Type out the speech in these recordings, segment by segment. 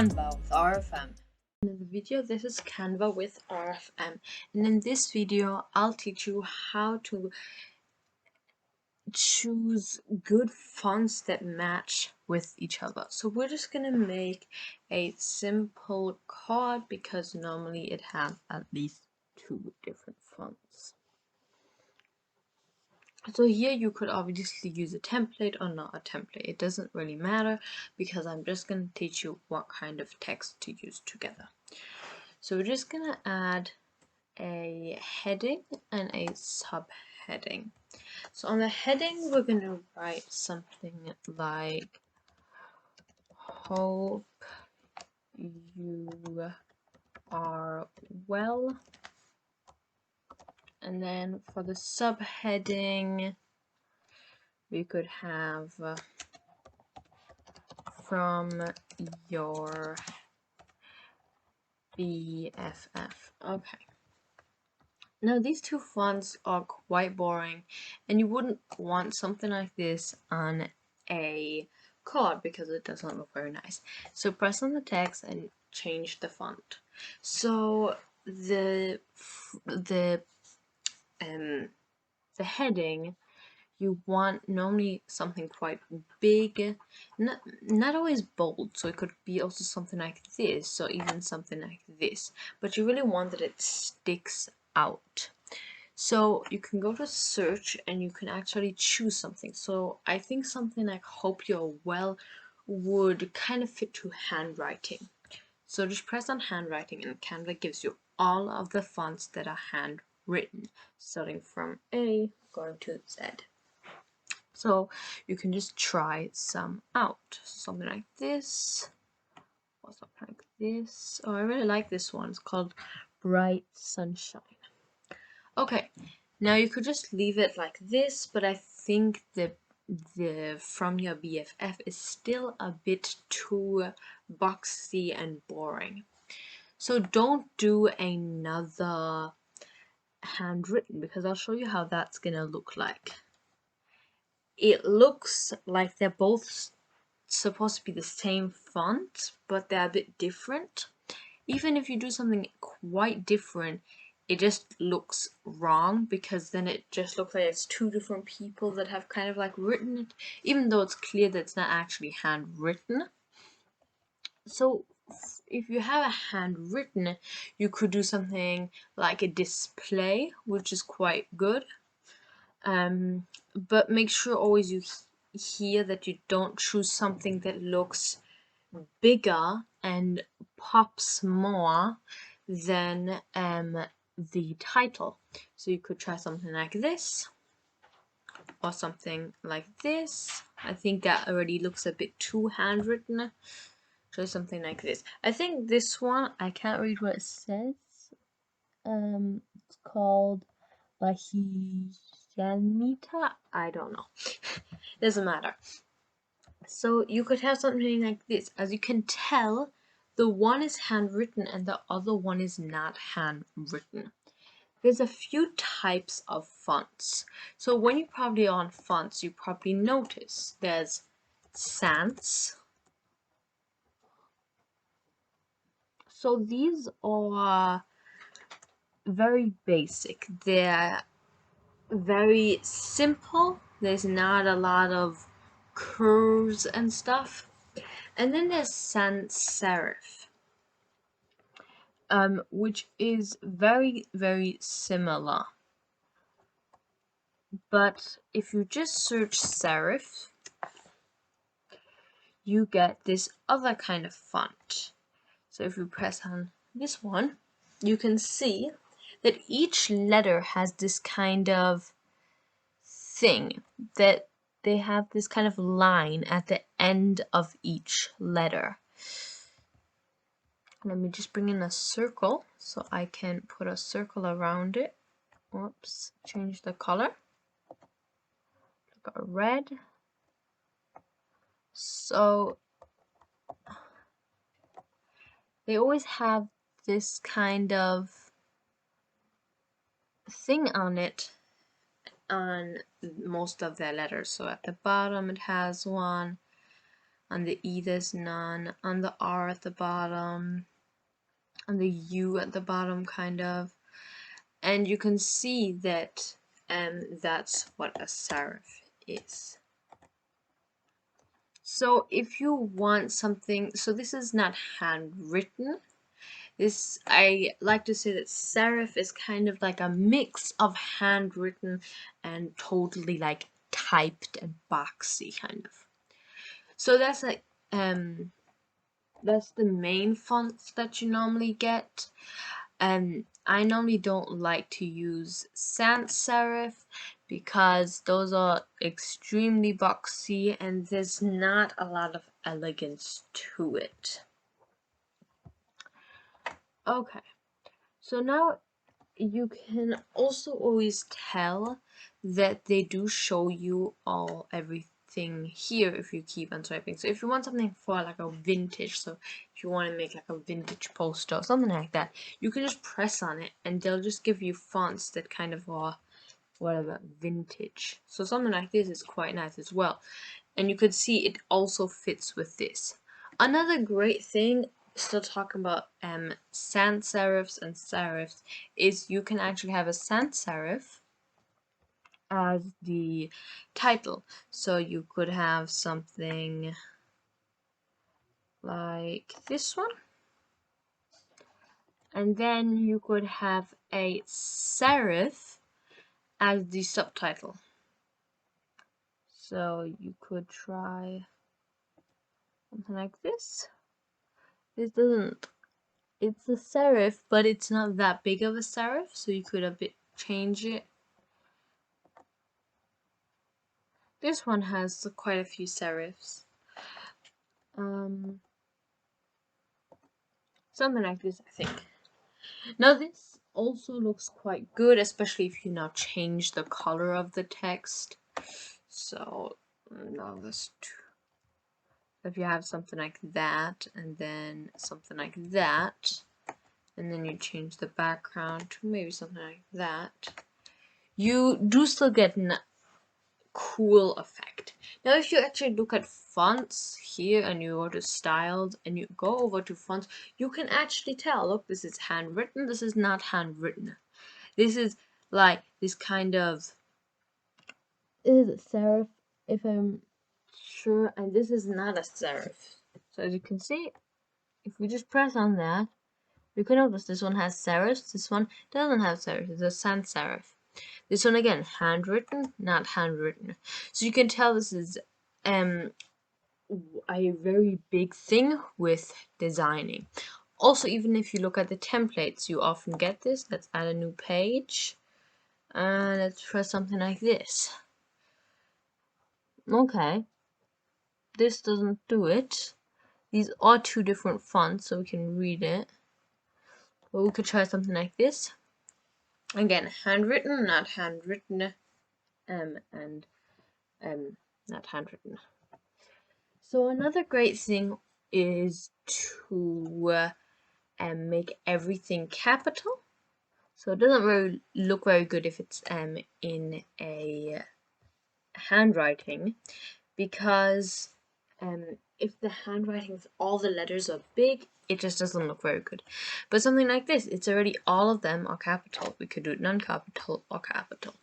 Canva with RFM. In the video, this is Canva with RFM, and in this video I'll teach you how to choose good fonts that match with each other. So we're just gonna make a simple card because normally it has at least 2 different fonts. So here you could obviously use a template or not a template. It doesn't really matter because I'm just going to teach you what kind of text to use together. So we're just going to add a heading and a subheading. So on the heading we're going to write something like hope you are well. And then for the subheading we could have from your BFF. Okay. Now these 2 fonts are quite boring and you wouldn't want something like this on a card because it doesn't look very nice. So press on the text and change the font. So the heading, you want normally something quite big, not always bold, so it could be also something like this or even something like this, but you really want that it sticks out. So you can go to search and you can actually choose something. So I think something like hope you're well would kind of fit to handwriting. So just press on handwriting and Canva gives you all of the fonts that are handwritten, starting from A going to Z. So you can just try some out. Something like this, or something like this. Oh, I really like this one. It's called Bright Sunshine. Okay, now you could just leave it like this, but I think the from your BFF is still a bit too boxy and boring. So don't do another handwritten because I'll show you how that's gonna look like. It looks like they're both supposed to be the same font, but they're a bit different. Even if you do something quite different, it just looks wrong because then it just looks like it's 2 different people that have kind of like written it, even though it's clear that it's not actually handwritten. So if you have a handwritten, you could do something like a display, which is quite good. But make sure always you hear that you don't choose something that looks bigger and pops more than the title. So you could try something like this or something like this. I think that already looks a bit too handwritten. Try something like this. I think this one, I can't read what it says. It's called Lahianita. I don't know. Doesn't matter. So you could have something like this. As you can tell, the one is handwritten and the other one is not handwritten. There's a few types of fonts. So when you probably are on fonts, you probably notice there's sans. So these are very basic. They're very simple. There's not a lot of curves and stuff. And then there's sans serif, which is very, very similar. But if you just search serif, you get this other kind of font. So if you press on this one, you can see that each letter has this kind of thing, that they have this kind of line at the end of each letter. Let me just bring in a circle so I can put a circle around it. Whoops, change the color. Got red. So they always have this kind of thing on it on most of their letters. So at the bottom it has one, On the E there's none. On the R at the bottom. On the U at the bottom, kind of. And you can see that that's what a serif is. So if you want something, so this is not handwritten. This, I like to say that serif is kind of like a mix of handwritten and totally like typed and boxy kind of. So that's like that's the main fonts that you normally get. I normally don't like to use sans serif because those are extremely boxy and there's not a lot of elegance to it. Okay, so now you can also always tell that they do show you everything here if you keep on swiping. So if you want something for like a vintage, so if you want to make like a vintage poster or something like that, you can just press on it and they'll just give you fonts that kind of are whatever vintage. So something like this is quite nice as well. And you could see it also fits with this. Another great thing, still talking about sans serifs and serifs, is you can actually have a sans serif as the title. So you could have something like this one, and then you could have a serif as the subtitle. So you could try something like this. This doesn't, it's a serif, but it's not that big of a serif, so you could a bit change it. This one has quite a few serifs. Something like this, I think. Now this also looks quite good, especially if you now change the color of the text. So now if you have something like that, and then something like that, and then you change the background to maybe something like that, you do still get a cool effect. Now if you actually look at fonts here and you go to styled and you go over to fonts, you can actually tell, look, this is handwritten, this is not handwritten. This is like this kind of, is it serif if I'm sure, and this is not a serif. So as you can see, if we just press on that, you can notice this one has serifs, this one doesn't have serifs, it's a sans serif. This one again, handwritten, not handwritten. So you can tell this is a very big thing with designing. Also, even if you look at the templates, you often get this. Let's add a new page. And let's try something like this. Okay. This doesn't do it. These are two different fonts, so we can read it. But we could try something like this. Again, handwritten, not handwritten, and not handwritten. So another great thing is to make everything capital. So it doesn't really look very good if it's in a handwriting, because if the handwriting, all the letters are big, it just doesn't look very good. But something like this, it's already all of them are capital. We could do it non-capital or capital.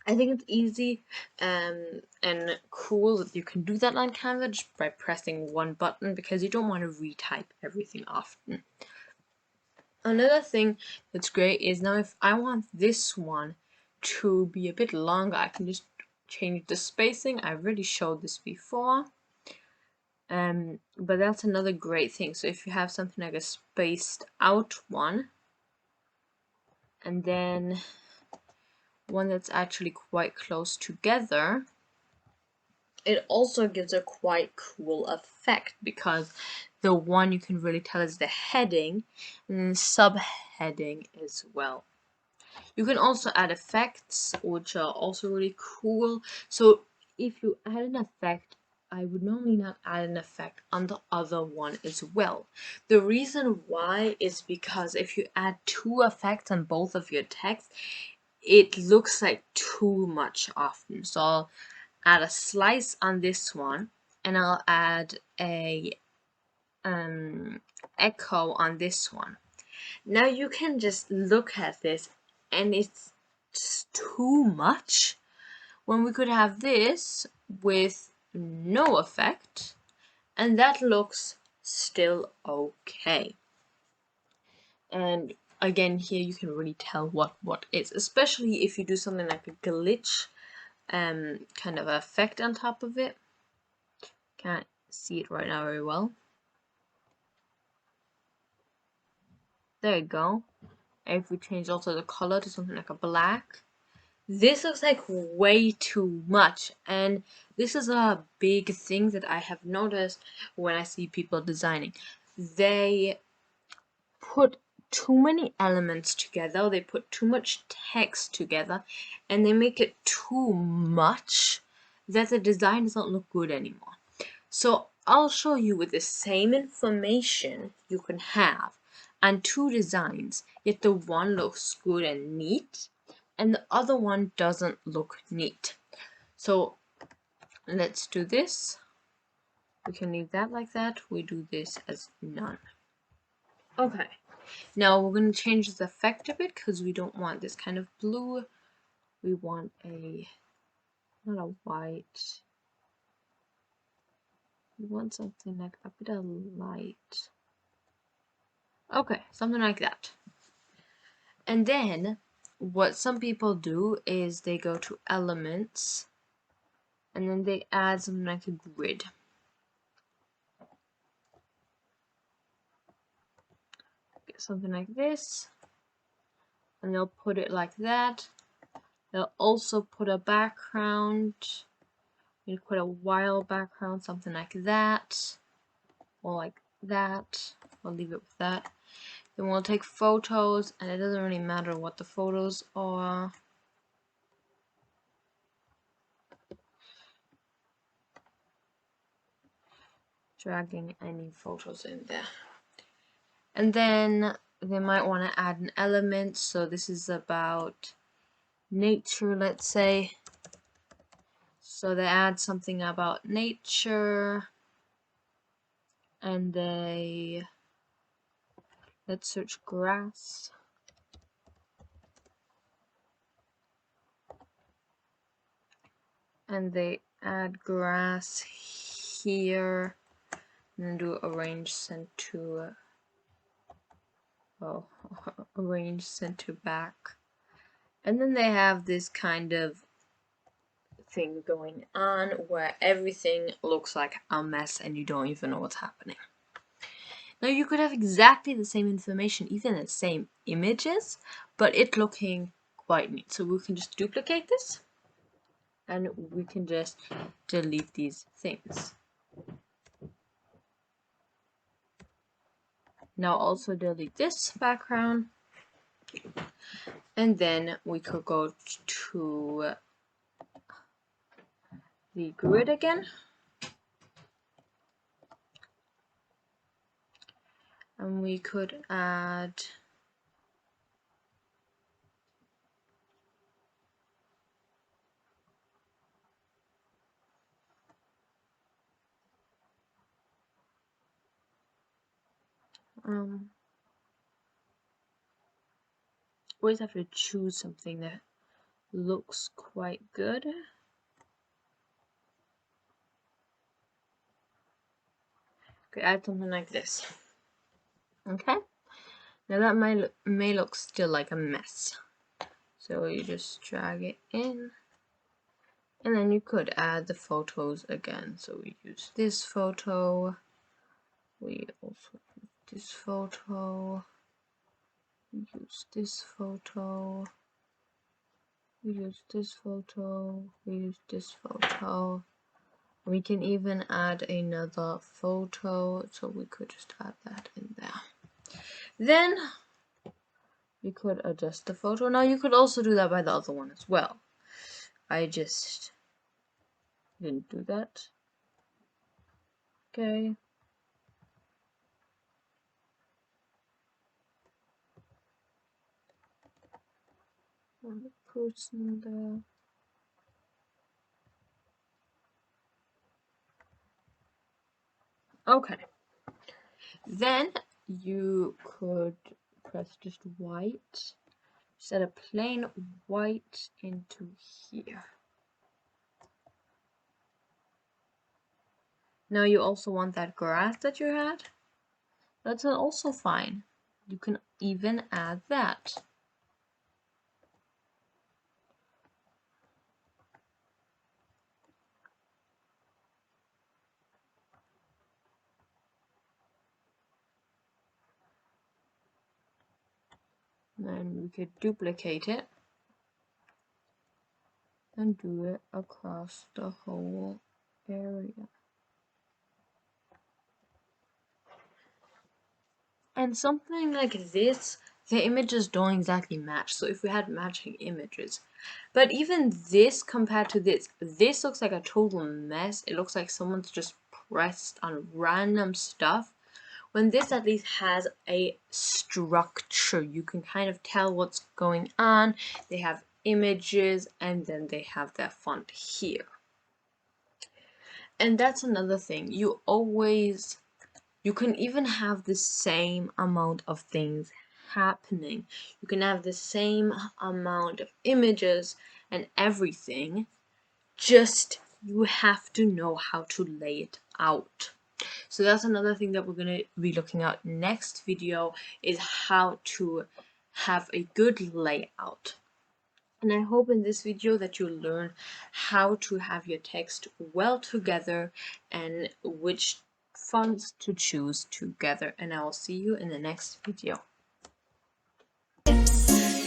I think it's easy and cool that you can do that on Canva just by pressing one button, because you don't want to retype everything often. Another thing that's great is now if I want this one to be a bit longer, I can just change the spacing. I already showed this before. But that's another great thing. So if you have something like a spaced out one, and then one that's actually quite close together, it also gives a quite cool effect, because the one you can really tell is the heading and then subheading as well. You can also add effects, which are also really cool. So if you add an effect, I would normally not add an effect on the other one as well. The reason why is because if you add two effects on both of your text, it looks like too much often. So I'll add a slice on this one, and I'll add a echo on this one. Now you can just look at this and it's just too much when we could have this with no effect and that looks still okay. And again, here you can really tell what is, especially if you do something like a glitch kind of effect on top of it. Can't see it right now very well. There you go. If we change also the color to something like a black, this looks like way too much. And this is a big thing that I have noticed when I see people designing. They put too many elements together, they put too much text together, and they make it too much that the design doesn't look good anymore. So I'll show you with the same information you can have on two designs, yet the one looks good and neat, and the other one doesn't look neat. So let's do this. We can leave that like that. We do this as none. Okay. Now we're going to change the effect a bit because we don't want this kind of blue. We want a, not a white. We want something like a bit of light. Okay, something like that. And then what some people do is they go to elements and then they add something like a grid. Get something like this. And they'll put it like that. They'll also put a background. You put a wild background, something like that. Or like that. I'll leave it with that. Then we'll take photos, and it doesn't really matter what the photos are. Dragging any photos in there. And then they might want to add an element. So this is about nature, let's say. So they add something about nature. And they, let's search grass. And they add grass here. And then do arrange send to, oh, arrange send to back. And then they have this kind of thing going on where everything looks like a mess and you don't even know what's happening. Now you could have exactly the same information, even the same images, but it looking quite neat. So we can just duplicate this and we can just delete these things. Now also delete this background, and then we could go to the grid again. And we could add always have to choose something that looks quite good. Could add something like this. Okay, now that may look still like a mess. So you just drag it in, and then you could add the photos again. So we use this photo, we also use this photo, we use this photo, we use this photo, we use this photo. We can even add another photo, so we could just add that in there. Then you could adjust the photo. Now you could also do that by the other one as well. I just didn't do that. Okay. One person there. Okay. Then you could press just white, set a plain white into here. Now you also want that grass that you had. That's also fine. You can even add that. Then we could duplicate it and do it across the whole area. And something like this, the images don't exactly match. So if we had matching images, but even this compared to this looks like a total mess. It looks like someone's just pressed on random stuff. When this at least has a structure, you can kind of tell what's going on. They have images and then they have their font here. And that's another thing. You can even have the same amount of things happening. You can have the same amount of images and everything, just you have to know how to lay it out. So that's another thing that we're going to be looking at next video, is how to have a good layout. And I hope in this video that you learn how to have your text well together and which fonts to choose together. And I will see you in the next video.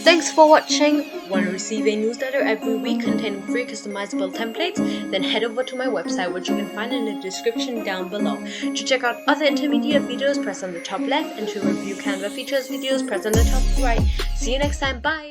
Thanks for watching. Want to receive a newsletter every week containing free customizable templates? Then head over to my website, which you can find in the description down below. To check out other intermediate videos, press on the top left, and to review Canva features videos, press on the top right. See you next time. Bye!